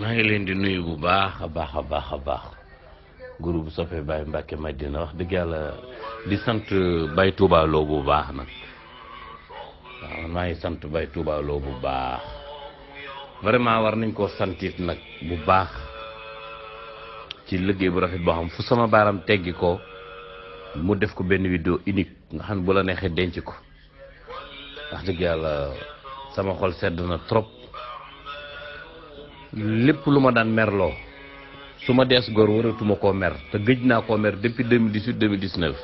maa ngi leen di nuyu bu baax a baax groupe soppe Baye Mbacke Madina wax dëgg yàlla di sant Baye Touba Lo bu baax nag waaw maa ngi sant Baye Touba Lo bu baax vraiment war nañ koo santit nag bu baax ci liggéey bu rafet boo xam fu sama baaram teggi ko mu def ko benn vidéo unique nga xam ne bu la neexee denc ko wax dëgg yàlla sama xol sedd na trop lépp lu ma daan merloo su ma dees góor waratuma koo mer te gëj naa koo mer depuis 2018 2019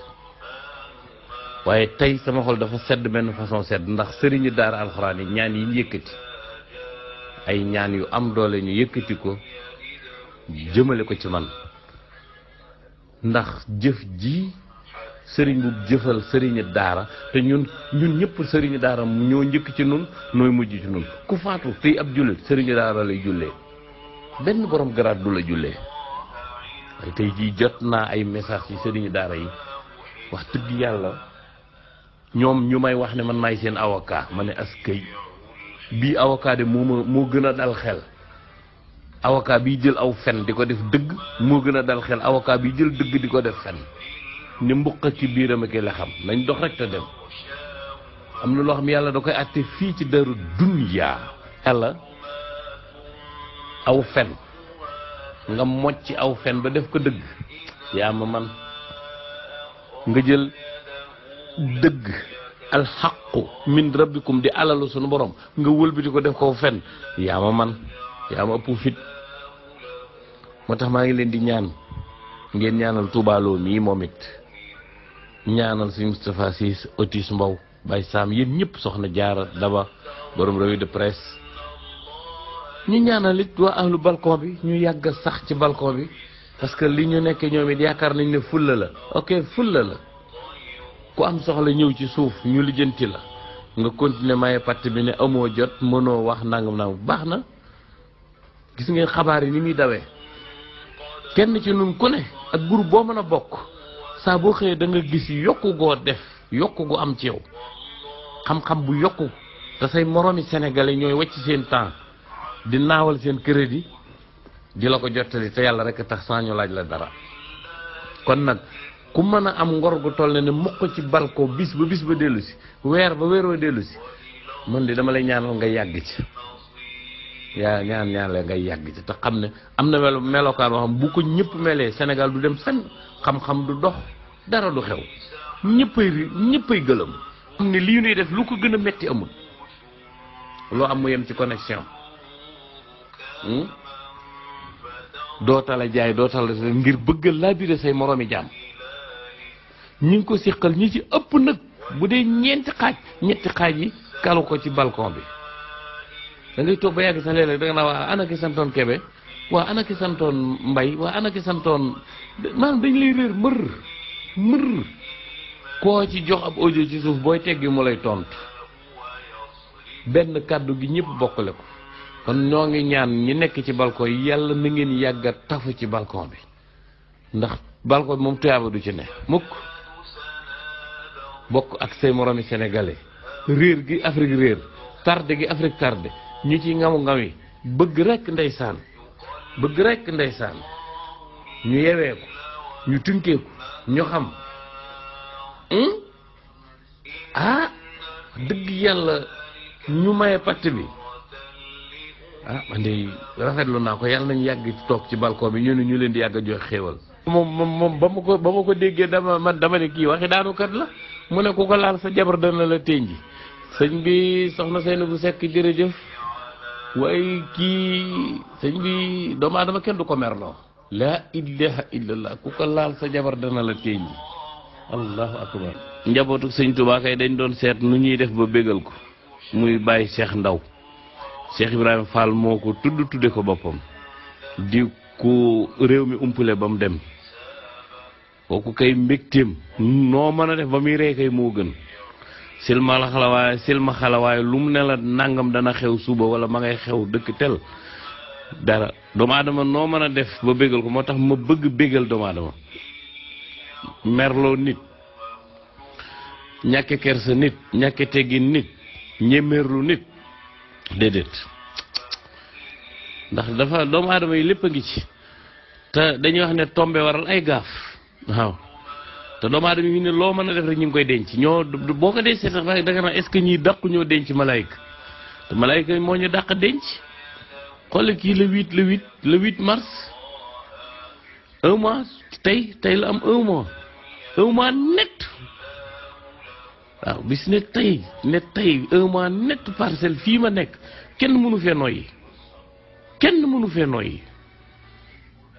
waaye tey sama xol dafa sedd benn façon sedd ndax sëriñu daara alxuraan yi ñaan yi ñu yëkkati ay ñaan yu am doole ñu yëkkati ko jëmale ko ci man ndax jëf ji sëriñ bu jëfal sëriñu daara te ñun ñëpp sëriñu daara ñoo njëkk ci nun nooy mujj ci nun ku faatu tey ab jullit sëriñu daara lay jullee benn borom garaat du la jullee waaye tey jii jot naa ay message ci sëriñu daara yi wax dëgg yàlla ñoom ñu may wax ne man maay seen avocat ma ne askay bii avocat de moo gën a dal xel avocat bi jël aw fen di ko def dëgg moo gën a dal xel avocat bi jël dëgg di ko def fen ni mbuq ci biiram ak la xam nañ dox rek te dem am na loo xam yàlla da koy àtte fii ci daru dunyaa yàlla aw fen nga mocc aw fen ba def ko dëgg yaa ma man nga jël dëgg alxaqu min rabbikum di alalu sunu borom nga wëlbati ko def ko fen yaa ma man yaa ma ëpp fit moo tax maa ngi leen di ñaan ngeen ñaanal Touba Lo mii moom it ñaanal si Moustapha Sy Otis Mbow Baye Sam yéen ñëpp soxna Jaara Daba borom revue de presse ñu ñaanal it waa ahlu balcon bi ñu yàgg sax ci balcon bi parce que li ñu nekk ñoom it yaakaar nañ ne fulla la ok fulla la ku am soxla ñëw ci suuf ñu lijjanti la nga continuer maye patt bi ne amoo jot mënoo wax nangam nangam baax na gis ngeen xabaar yi ni muy dawee kenn ci nun ku ne ak groupe boo mën a bokk saa boo xëyee da nga gis yokku goo def yokku gu am ci yow xam-xam bu yokku te say moroomi sénégalais ñooy wàcc seen temps di naawal seen crédit di la ko jottali te yàlla rek tax saa ñu laaj la dara kon nag ku mën a am ngor gu toll ne mukk ci balko bis ba dellu si weer ba weeroo dellu si man di dama lay ñaanal nga yàgg ci yaa ñaan la ngay yàgg ci te xam ne am na melokaan boo xam bu ko ñëpp melee Sénégal du dem fenn xam-xam du dox dara du xew ñëppay gëlëm xam ne lii ñuy def lu ko gën a metti amul loo am mu yem ci connexion dootal a jaay dootal ngir bëggal laa biire say moroomi jaam ñi ngi ko siqal ñi ci ëpp nag bu dee ñetti xaaj yi kalu ko ci balcon bi da ngay toog ba yàgg sax léeg-léeg da nga naa waa ana ki santoon Kebe waa ana ki santoon Mbay waa ana ki santoon maanaam dañ lay réer mër koo ci jox ab audio ci suuf booy teggi mu lay tontu benn kàddu gi ñëpp bokkale ko kon ñoo ngi ñaan ñi nekk ci balcon yi yàlla na ngeen yàgga tafu ci balcon bi ndax balcon bi moom tuyaaba du ci ne mukk bokk ak say moromi sénégalais réer gi Afrique réer tardé gi Afrique tardé ñu ci ngamu-ngami bëgg rekk ndeysaan ñu yewee ko ñu tunkeeku ñu xam dëgg yàlla ñu maye patt bi man de rafetlu naa ko yàlla nañu yàgg toog ci balcon bi ñu leen di yàgg a jox xéewal moom ba ma ko déggee dama ne kii waxi daanu kat la mu ne ku ko laal sa jabar dana la tënji sëñ bi soxna Seyna bu Sekk jërëjëf waaye kii sëñ bi doomu aadama kenn du ko merloo laa ilaha illallah ku ko laal sa jabar dana la tënji allahu akbar njabootu sëñ Tuubaa kay dañ doon seet nu ñuy def ba bégal ko muy bàyyi Cheikh Ndaw Cheikh Ibrahima Fall moo ko tudde ko boppam di ku réew mi umpule ba mu dem kooku kay mbégteem noo mën a def ba muy rey kay moo gën silma xalawaaye lu mu ne la nangam dana xew suba wala ma ngay xew dëkk tel dara doomu aadama noo mën a def ba bégal ko moo tax ma bëgg bégal doomu aadama merloo nit ñàkke kersa nit ñàkke teggin nit ñemeerlu nit déedéet ndax dafa doomu aadama yi lépp a ngi ci te dañuy wax ne tombe waral ay gaaf waaw te doomu aadama yi ne loo mën a def rek ñu ngi koy denc ñoo boo ko dencee sax da nga naan est-ce que ñii dàqu ñoo denc malaayika te malaayika moo ñu dàq denc xoolal kii le 8 mars un mois tey la am un mois net waaw bis ne tey un mois net Parcelles fii ma nekk kenn mënu fee noyyi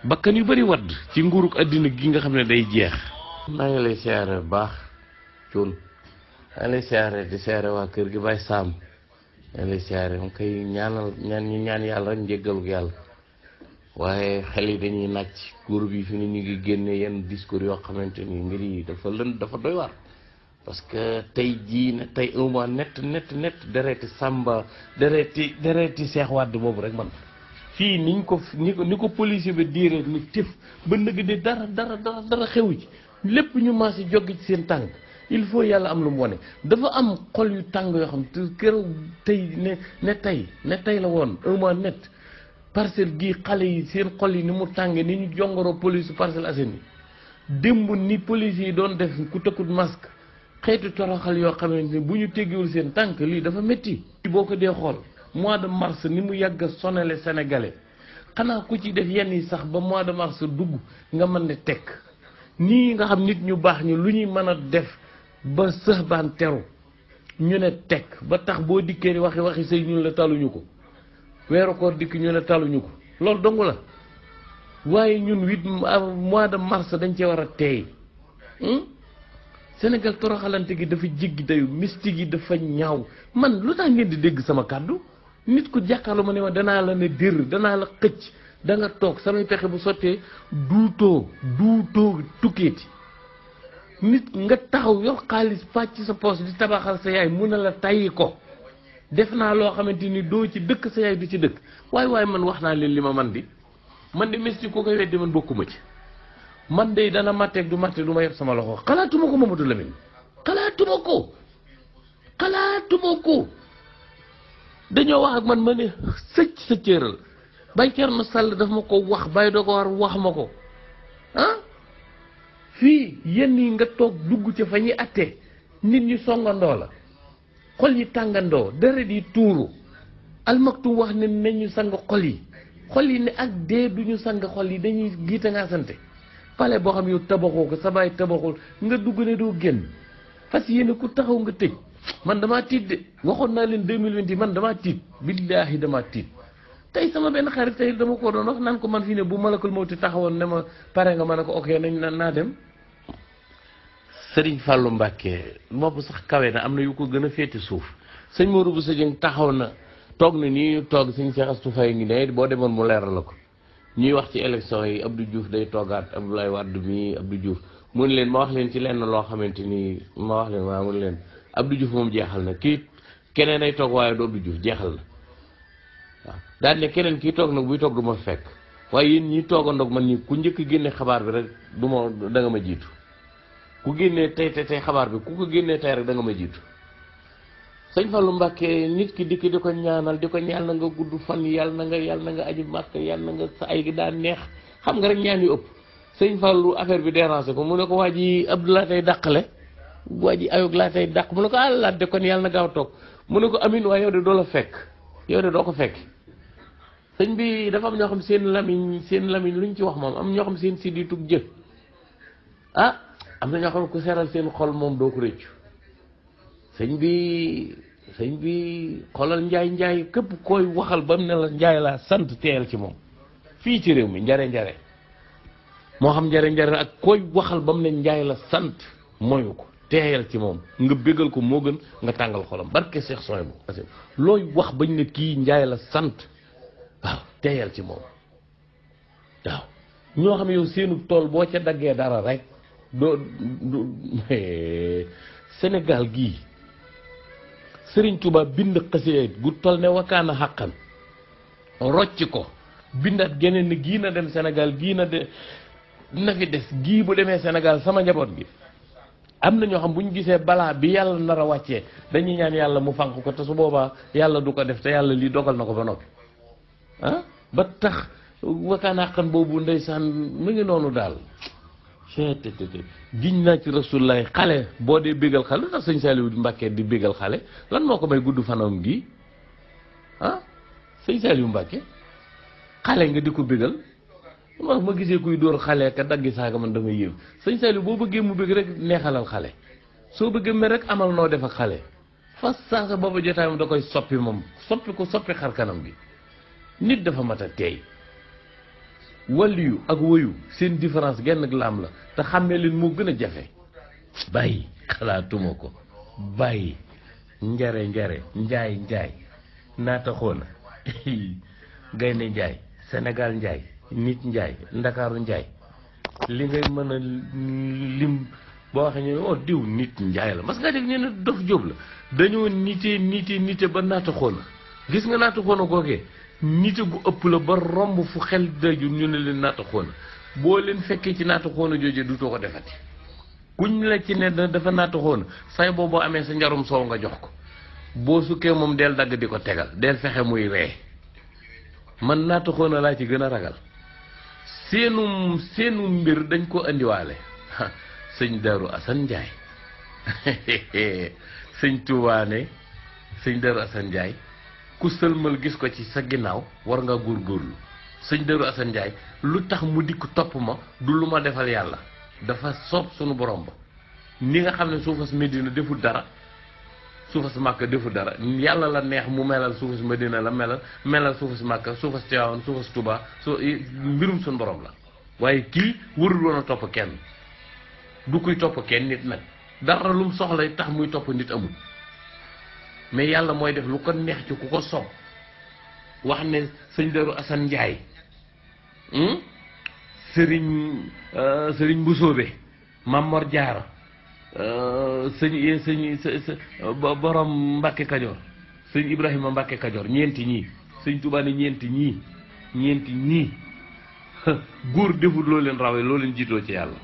bakkan yu bari wadd ci nguuruk àddina gi nga xam ne day jeex. maa ngi lay siyaare bu baax Cuun maa ngi lay siyaare di siyaare waa kër gi Baye Sam maa ngi lay siyaare mu koy ñaan yàlla rek njéggalu yàlla waaye xel yi dañuy nàcc groupe yi fi ni ñu ngi génne yenn discours yoo xamante ni mbir yi dafa doy waar parce que tey jii ne tey un mois net dereeti Samba dereeti Cheikh Wade boobu rek man fii ni ko policier bi diire ni tëf ba nëgg di dara xewu ci lépp ñu maasi joggi ci seen tànk il faut yàlla am lu mu wone dafa am xol yu tàng yoo xam te keroog tey ne tey la woon un mois net Parcelles gii xale yi seen xol yi ni mu tàngee ni ñu jongoroo police Parcelles Assainies démb ni police yi doon def ku tëkkut masque xeetu toroxal yoo xamante ni bu ñu teggiwul seen tànk lii dafa métti. boo ko dee xool mois de mars ni mu yàgg a sonale sénégalais xanaa ku ci def yenn yi sax ba mois de mars dugg nga mën ne tekk nii nga xam nit ñu baax ñu lu ñuy mën a def ba sëxbaan teru ñu ne tekk ba tax boo dikkee waxi sëy ñun la taluñu ko weeru koor dikk ñu ne taluñu ko loolu dong la waaye ñun mois de mars dañ cee war a teey Sénégal toroxalante gi dafa jéggi dayu mystique yi dafa ñaaw man lu tax ngeen di dégg sama kàddu nit ku jàkkaarloo ma ne ma danaa la ne dër danaa la xëcc da nga toog samay pexe bu sottee duutoo tukkeeti nit nga taxaw yor xaalis fàcc sa poos di tabaxal sa yaay mun na la tayyi ko def naa loo xamante ni doo ci dëkk sa yaay du ci dëkk waaye man wax naa leen li ma man de mystique ko koy weddi man bokkuma ci man de dana matteeg du matte du ma yor sama loxo xalaatuma ko Mamadou Lamine xalaatuma ko dañoo wax ak man ma ne sëcc sa cëral Baye Thierno Sall daf ma ko wax Baye doo ko war wax ma ko fii yenn yi nga toog dugg ci fa ñuy attee nit ñi songandoo la xol yi tàngandoo deret yi tuuru almaktum wax ne nañu sang xol yi ne ak dee duñu sang xol yi dañuy giita ngaa sante pale boo xam yow tabaxoo ko sa baay tabaxul nga dugg ne doo génn fas yéene ku taxaw nga tëj man damaa tiit de waxoon naa leen 2020 man damaa tiit billaahi damaa tiit tey sama benn xarit tey dama ko doon wax naan ko man fii ne bu malakul mawti taxawoon ne ma pare nga ma ne ko ok nañ naa dem Sëriñ Fallou Mbacke boobu sax kawe na am na yu ko gën a féete suuf sëñ Modou Bousso Dieng taxaw na toog na nii toog sëñ Cheikh Astou Faye ngi ne boo demoon mu leeral la ko ñuy wax ci élection yi Abdou Diouf day toogaat Abdoulaye Wade mi Abdou Diouf mun leen ma wax leen ci lenn loo xamante ni ma wax leen waaw mun leen Abdou Diouf moom jeexal na kii keneen ay toog waaye du Abdou Diouf jeexal na waaw daal ne keneen kii toog nag buy toog du ma fekk waaye yéen ñi toogandoog man ñi ku njëkk génne xabaar bi rek du ma da nga ma jiitu ku génnee tey xabaar bi ku ko génnee tey rek da nga ma jiitu sëñ Fallou Mbacke nit ki dikk di ko ñaanal di ko ñaan na nga gudd fan yàlla na nga aji màkk yàlla na nga sa ay gi daa neex xam nga rek ñaan yu ëpp sëñ Fallou affaire bi dérangé ko mu ne ko waa ji Abdoulaye tey dàqale waa ji ayog laa tey dàq mu ne ko àllaat de kon yàlla na gaaw toog mu ne ko amin waaye yow de doo la fekk yow de doo ko fekk sëñ bi dafa am ñoo xam seen lamiñ luñ ci wax moom am ñoo xam seen siddi tug jë am na ñoo xam ku seral seen xol moom doo ko rëccu sëñ bi xolal njaay képp koy waxal ba mu ne la njaay laa sant teel ci moom fii ci réew mi njare moo xam njare ak koy waxal ba mu ne njaay la sant moyu ko teeyal ci moom nga bégal ko moo gën nga tàngal xolam barke Cheikh Soy bu parce que looy wax bañ ne kii njaay la sant waaw teeyal ci moom waaw ñoo xam yow seenu tool boo ca daggee dara rek doo Sénégal gii Sëriñ Tuubaa bind xasee gu toll ne wakaana xàqan rocc ko bindaat geneen ni gii na dem Sénégal gii na fi des gii bu demee Sénégal sama njaboot gi am na ñoo xam bu ñu gisee balaa bi yàlla nar a wàccee dañuy ñaan yàlla mu fànq ko te su boobaa yàlla du ko def te yàlla lii dogal na ko ba noppi ba tax wakaanaaxan boobu ndeysaan mu ngi noonu daal giñ naa ci rasulullaay xale boo dee bégal xale ndax sëñ Saliou Mbacke di bégal xale lan moo ko may gudd fanam gi sëñ Saliou Mbacke xale nga di ko bégal wax ma gisee kuy dóor xale ka daggi saaga man damay yéem sëñ Saliou boo bëggee mu bëgg rek neexalal xale soo bëggee mer rek amal noo def ak xale fas saasa booba jotaayam da koy soppi moom soppi xar kanam gi nit dafa mat a teey waliyu ak woyu seen différence genn ak laam la te xàmmee leen moo gën a jafe bàyyi xalaatuma ko bàyyi njare njaay naata xoona gaynde njaay Sénégal njaay nit njaay ndakaaru njaay li ngay mën a lim boo waxee ñu ne diw nit njaay la parce que nga dégg ñu ne dof jóob la dañoo nite ba naata xoona gis nga naata xoona googee nite gu ëpp la ba romb fu xel daju ñu ne leen naata xoona boo leen fekkee ci naata xoona jooje du too ko defati kuñ la ci ne dafa naata xoona say boo amee sa njarum soow nga jox ko boo sukkee moom del dagg di ko tegal del fexe muy ree man naata xoona laa ci gën a ragal seenu mbir dañ ko indiwaale sëñ Darou Assane Ndiaye sëñ Touba ne sëñ Darou Assane Ndiaye ku sëlmal gis ko ci sa ginnaaw war nga góorgóorlu sëñ Darou Assane Ndiaye lu tax mu dikk topp ma du lu ma defal yàlla dafa soob sunu borom ba ni nga xam ne suufas Medina deful dara suufas Màkka deful dara yàlla la neex mu melal suufas Medina la melal suufas Màkka suufas Tiwaawan suufas Touba mbirum sunu borom la waaye kii warul woon a topp kenn du kuy topp kenn nit nag dara lum soxla tax muy topp nit amul mais yàlla mooy def lu ko neex ci ku ko soob wax ne sëñ Darou Assane Ndiaye sëriñ Mbusoobe Mamor Jaara sëñ borom Mbàkke Kajoor sëñ Ibrahima Mbàkke Kajoor ñeenti ñii sëñ Tuubaa ne ñeenti ñii góor deful loo leen rawee loo leen jiitoo ci yàlla